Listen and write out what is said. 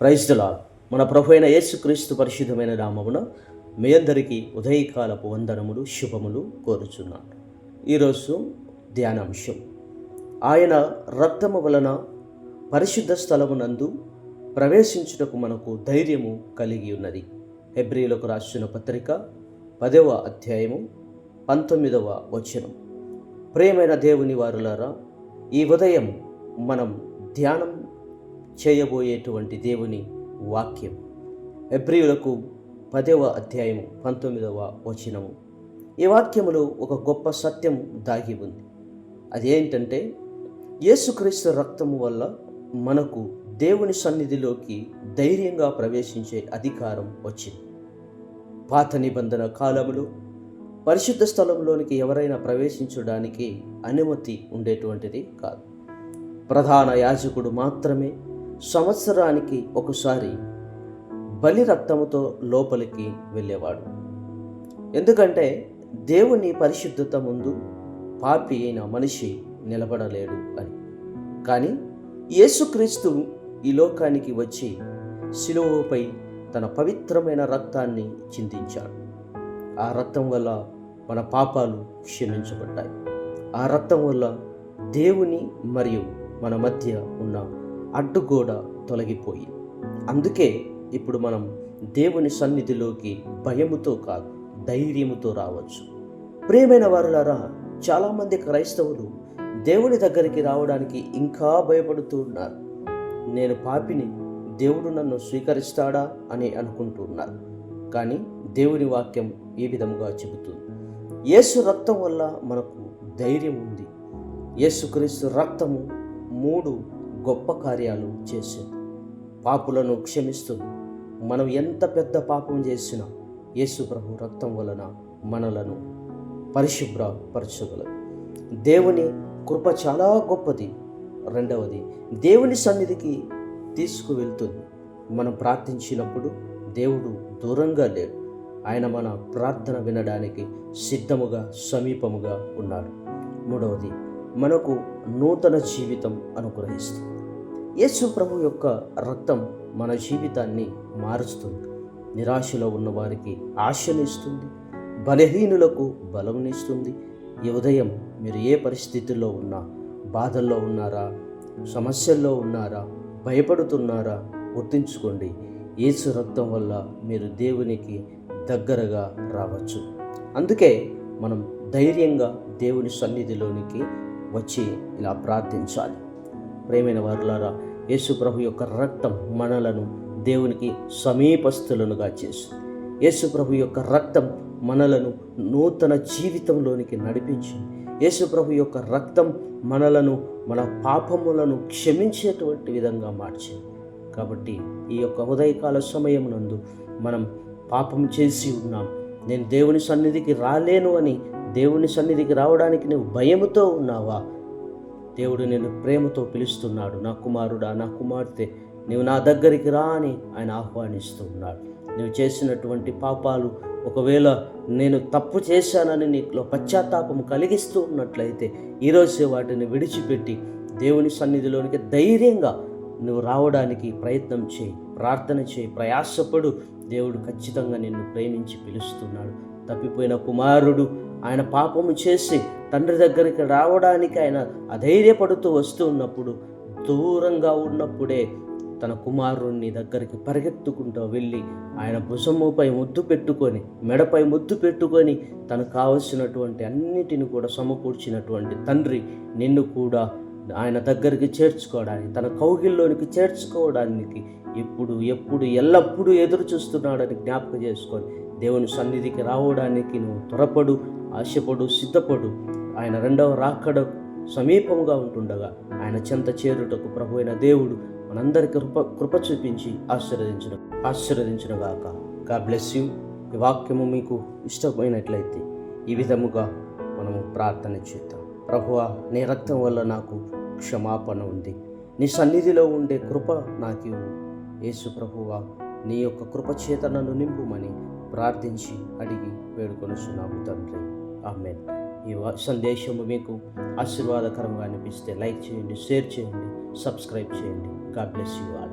Praise the lord. మన ప్రభు అయిన యేసుక్రీస్తు పరిశుద్ధమైన నామమున మీ అందరికీ ఉదయకాలపు వందనములు శుభములు కోరుచున్నాను. ఈరోజు ధ్యానాంశం, ఆయన రక్తము వలన పరిశుద్ధ స్థలమునందు ప్రవేశించుటకు మనకు ధైర్యము కలిగి ఉన్నది. హెబ్రీయులకు రాసిన పత్రిక 10వ అధ్యాయము 19వ వచనం. ప్రియమైన దేవుని వారులారా, ఈ ఉదయం మనం ధ్యానం చేయబోయేటువంటి దేవుని వాక్యం హెబ్రీయులకు 10వ అధ్యాయము 19వ వచనము. ఈ వాక్యములో ఒక గొప్ప సత్యం దాగి ఉంది. అదేంటంటే, యేసుక్రీస్తు రక్తము వల్ల మనకు దేవుని సన్నిధిలోకి ధైర్యంగా ప్రవేశించే అధికారం వచ్చింది. పాత నిబంధన కాలములో పరిశుద్ధ స్థలంలోనికి ఎవరైనా ప్రవేశించడానికి అనుమతి ఉండేటువంటిది కాదు. ప్రధాన యాజకుడు మాత్రమే సంవత్సరానికి ఒకసారి బలి రక్తముతో లోపలికి వెళ్ళేవాడు. ఎందుకంటే దేవుని పరిశుద్ధత ముందు పాపి అయిన మనిషి నిలబడలేడు అని. కానీ యేసుక్రీస్తు ఈ లోకానికి వచ్చి శిలువపై తన పవిత్రమైన రక్తాన్ని చిందించాడు. ఆ రక్తం వల్ల మన పాపాలు క్షమించబడ్డాయి. ఆ రక్తం వల్ల దేవుని మరియు మన మధ్య ఉన్న అడ్డుగోడ తొలగిపోయి, అందుకే ఇప్పుడు మనం దేవుని సన్నిధిలోకి భయముతో కాదు, ధైర్యముతో రావచ్చు. ప్రియమైన వారులారా, చాలామంది క్రైస్తవులు దేవుని దగ్గరికి రావడానికి ఇంకా భయపడుతూ ఉన్నారు. నేను పాపిని, దేవుడు నన్ను స్వీకరిస్తాడా అని అనుకుంటూ ఉన్నారు. కానీ దేవుని వాక్యం ఈ విధముగా చెబుతుంది, యేసు రక్తం వల్ల మనకు ధైర్యం ఉంది. యేసుక్రీస్తు రక్తము 3 గొప్ప కార్యాలు చేసింది. పాపులను క్షమిస్తుంది. మనం ఎంత పెద్ద పాపం చేసినా యేసు ప్రభు రక్తం వలన మనలను పరిశుభ్రపరచగలదు. దేవుని కృప చాలా గొప్పది. రెండవది, దేవుని సన్నిధికి తీసుకువెళ్తుంది. మనం ప్రార్థించినప్పుడు దేవుడు దూరంగా లేడు. ఆయన మన ప్రార్థన వినడానికి సిద్ధముగా సమీపముగా ఉన్నాడు. మూడవది, మనకు నూతన జీవితం అనుగ్రహిస్తుంది. యేసు ప్రభు యొక్క రక్తం మన జీవితాన్ని మారుస్తుంది. నిరాశలో ఉన్న వారికి ఆశనిస్తుంది, బలహీనులకు బలమునిస్తుంది. ఈ ఉదయం మీరు ఏ పరిస్థితుల్లో ఉన్నా, బాధల్లో ఉన్నారా, సమస్యల్లో ఉన్నారా, భయపడుతున్నారా, గుర్తుంచుకోండి, యేసు రక్తం వల్ల మీరు దేవునికి దగ్గరగా రావచ్చు. అందుకే మనం ధైర్యంగా దేవుని సన్నిధిలోనికి వచ్చి ఇలా ప్రార్థించాలి. ప్రియమైన వారులారా, యేసు ప్రభు యొక్క రక్తం మనలను దేవునికి సమీపస్థులనుగా చేస్తుంది. యేసు ప్రభు యొక్క రక్తం మనలను నూతన జీవితంలోనికి నడిపించింది. యేసు ప్రభు యొక్క రక్తం మనలను, మన పాపములను క్షమించేటువంటి విధంగా మార్చింది. కాబట్టి ఈ యొక్క ఉదయకాల సమయం నందు మనం పాపం చేసి ఉన్నాం, నేను దేవుని సన్నిధికి రాలేను అని, దేవుని సన్నిధికి రావడానికి నువ్వు భయముతో ఉన్నావా? దేవుడు నిన్ను ప్రేమతో పిలుస్తున్నాడు. నా కుమారుడా, నా కుమార్తె, నీవు నా దగ్గరికి రా అని ఆయన ఆహ్వానిస్తూ ఉన్నాడు. నువ్వు చేసినటువంటి పాపాలు, ఒకవేళ నేను తప్పు చేశానని నీలో పశ్చాత్తాపం కలిగిస్తూ ఉన్నట్లయితే ఈరోజే వాటిని విడిచిపెట్టి దేవుని సన్నిధిలోనికి ధైర్యంగా నువ్వు రావడానికి ప్రయత్నం చేయి, ప్రార్థన చేయి, ప్రయాసపడు. దేవుడు ఖచ్చితంగా నిన్ను ప్రేమించి పిలుస్తున్నాడు. తప్పిపోయిన కుమారుడు ఆయన పాపము చేసి తండ్రి దగ్గరికి రావడానికి ఆయన అధైర్యపడుతూ వస్తూ ఉన్నప్పుడు, దూరంగా ఉన్నప్పుడే తన కుమారుణ్ణి దగ్గరికి పరిగెత్తుకుంటూ వెళ్ళి ఆయన భుజముపై ముద్దు పెట్టుకొని, మెడపై ముద్దు పెట్టుకొని, తనకు కావలసినటువంటి అన్నిటిని కూడా సమకూర్చినటువంటి తండ్రి నిన్ను కూడా ఆయన దగ్గరికి చేర్చుకోవడానికి, తన కౌగిల్లోనికి చేర్చుకోవడానికి ఎప్పుడు ఎల్లప్పుడూ ఎదురు చూస్తున్నాడని జ్ఞాపకం చేసుకొని దేవుని సన్నిధికి రావడానికి నువ్వు త్వరపడు, ఆశపడు, సిద్ధపడు. ఆయన రెండవ రాకడ సమీపంగా ఉంటుండగా ఆయన చెంత చేరుటకు ప్రభు అయిన దేవుడు మనందరికీ కృప చూపించి ఆశీర్వదించునుగాక. God bless you. ఈ వాక్యము మీకు ఇష్టమైనట్లయితే ఈ విధముగా మనము ప్రార్థన చేద్దాం. ప్రభువా, నీ రక్తం వల్ల నాకు క్షమాపణ ఉంది, నీ సన్నిధిలో ఉండే కృప నాకు యేసు ప్రభువా, నీ యొక్క కృప చేత నన్ను నింపుమని ప్రార్థించి అడిగి వేడుకొనుచున్నాము తండ్రి. ఆమేన్. ఈ సందేశము మీకు ఆశీర్వాదకరంగా అనిపిస్తే లైక్ చేయండి, షేర్ చేయండి, సబ్స్క్రైబ్ చేయండి. God bless you all.